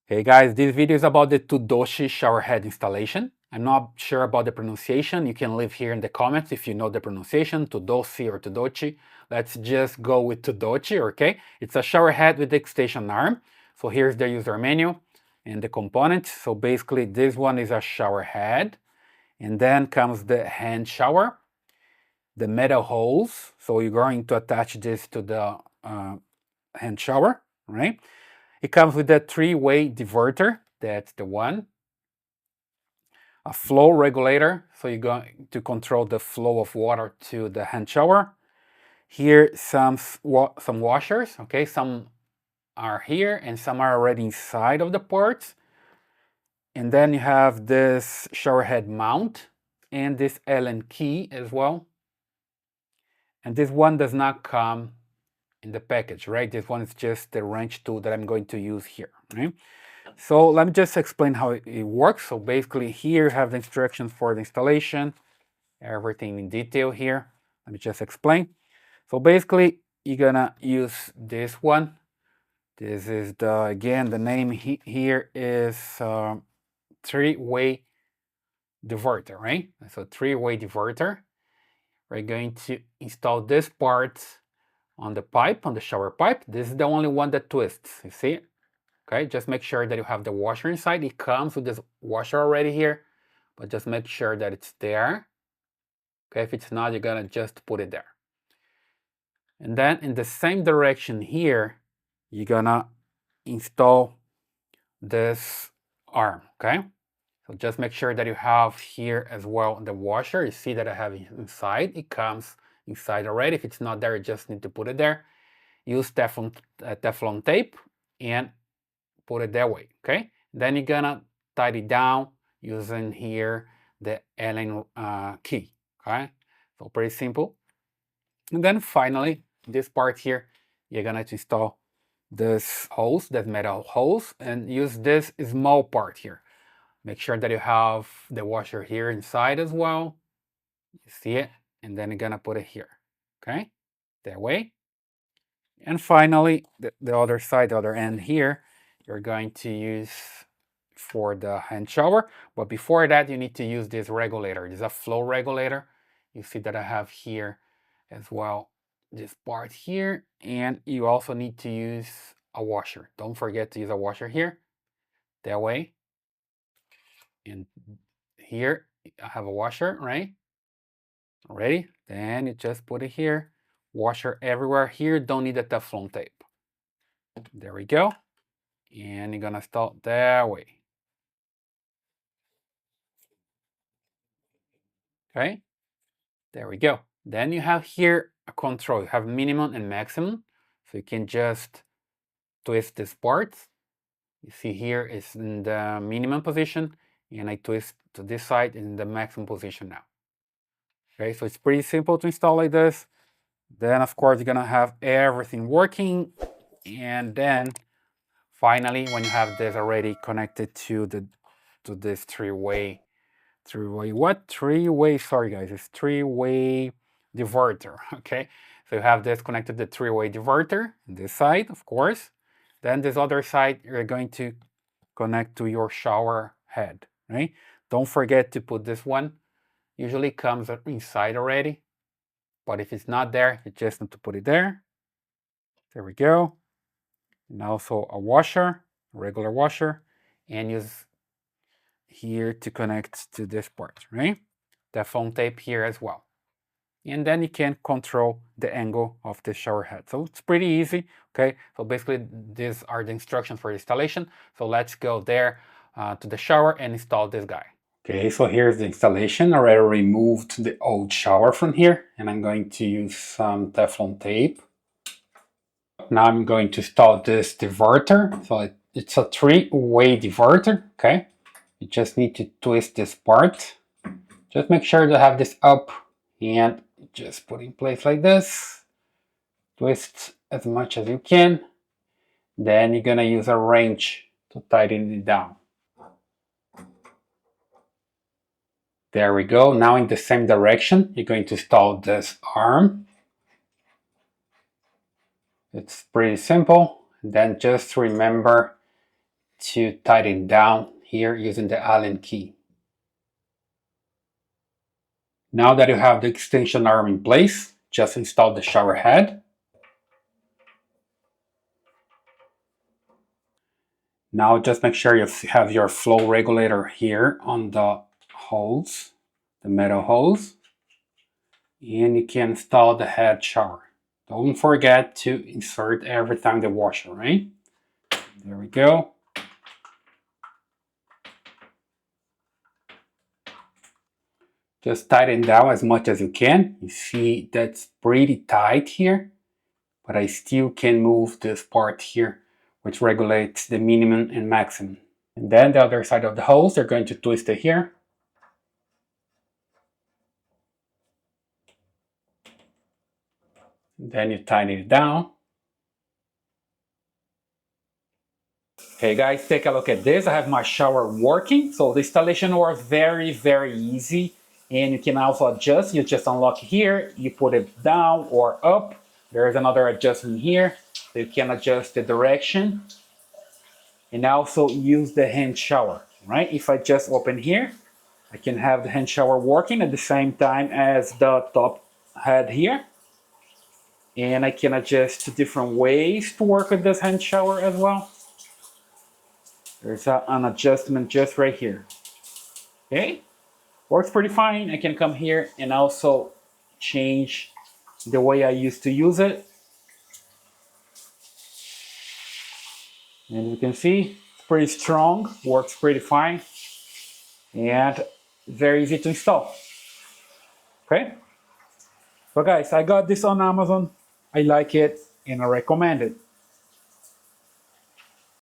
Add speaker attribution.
Speaker 1: Hey guys, this video is about the Tuddocy Shower Head installation. I'm not sure about the pronunciation. You can leave here in the comments if you know the pronunciation, Tuddocy or Tuddocy. Let's just go with Tuddocy, okay? It's a shower head with extension arm. So here's the user menu and the components. So basically this one is a shower head, and then comes the hand shower, the metal hose. So you're going to attach this to the hand shower, right? It comes with a three-way diverter, that's the one. A flow regulator, so you're going to control the flow of water to the hand shower. Here some washers, okay, some are here and some are already inside of the ports. And then you have this shower head mount and this Allen key as well. And this one does not come in the package, right? This one is just the wrench tool that I'm going to use here, right? So let me just explain how it works. So basically here you have the instructions for the installation, everything in detail here. Let me just explain. So basically you're gonna use this one. This is again, the name here is three-way diverter, right? So three-way diverter. We're going to install this part on the pipe, on the shower pipe. This is the only one that twists, you see? Okay, just make sure that you have the washer inside. It comes with this washer already here, but just make sure that it's there. Okay, if it's not, you're gonna just put it there. And then in the same direction here, you're gonna install this arm, okay? So just make sure that you have here as well the washer. You see that I have it inside. It comes inside already. If it's not there, you just need to put it there. Use Teflon tape and put it that way, okay? Then you're gonna tidy it down using here the Allen key, okay? So pretty simple. And then finally, this part here, you're gonna install this hose, that metal hose, and use this small part here. Make sure that you have the washer here inside as well. You see it? And then you're gonna put it here, okay? That way. And finally, the other side, the other end here, you're going to use for the hand shower. But before that, you need to use this regulator. This is a flow regulator. You see that I have here as well this part here. And you also need to use a washer. Don't forget to use a washer here. That way. And here, I have a washer, right? Ready? Then you just put it here. Washer everywhere. Here, don't need the Teflon tape. There we go. And you're gonna start that way. Okay, there we go. Then you have here a control. You have minimum and maximum. So you can just twist this part. You see here is in the minimum position, and I twist to this side in the maximum position now. Okay, so it's pretty simple to install like this. Then of course you're gonna have everything working, and then finally when you have this already connected to this three-way, sorry guys, it's three-way diverter. Okay, so you have this connected to the three-way diverter, this side of course. Then this other side you're going to connect to your shower head, right? Don't forget to put this one. Usually comes inside already, but if it's not there, you just need to put it there. There we go. And also a washer, a regular washer, and use here to connect to this part, right? Teflon tape here as well. And then you can control the angle of the shower head. So it's pretty easy, okay? So basically these are the instructions for installation. So let's go there to the shower and install this guy. Okay, so here's the installation. I already removed the old shower from here, and I'm going to use some Teflon tape. Now I'm going to install this diverter. So it's a three-way diverter, okay? You just need to twist this part. Just make sure to have this up and just put in place like this. Twist as much as you can. Then you're gonna use a wrench to tighten it down. There we go. Now in the same direction, you're going to install this arm. It's pretty simple. Then just remember to tighten down here using the Allen key. Now that you have the extension arm in place, just install the shower head. Now just make sure you have your flow regulator here on the holes, the metal holes, and you can install the head shower. Don't forget to insert every time the washer, right? There we go. Just tighten down as much as you can. You see that's pretty tight here, but I still can move this part here, which regulates the minimum and maximum. And then the other side of the hose, they're going to twist it here. And then you tighten it down. Okay guys, take a look at this. I have my shower working. So the installation was very, very easy. And you can also adjust. You just unlock here, you put it down or up. There is another adjustment here. So you can adjust the direction. And also use the hand shower, right? If I just open here, I can have the hand shower working at the same time as the top head here. And I can adjust different ways to work with this hand shower as well. There's an adjustment just right here. Okay, works pretty fine. I can come here and also change the way I used to use it. And you can see it's pretty strong, works pretty fine, and very easy to install. Okay, so guys, I got this on Amazon. I like it and I recommend it.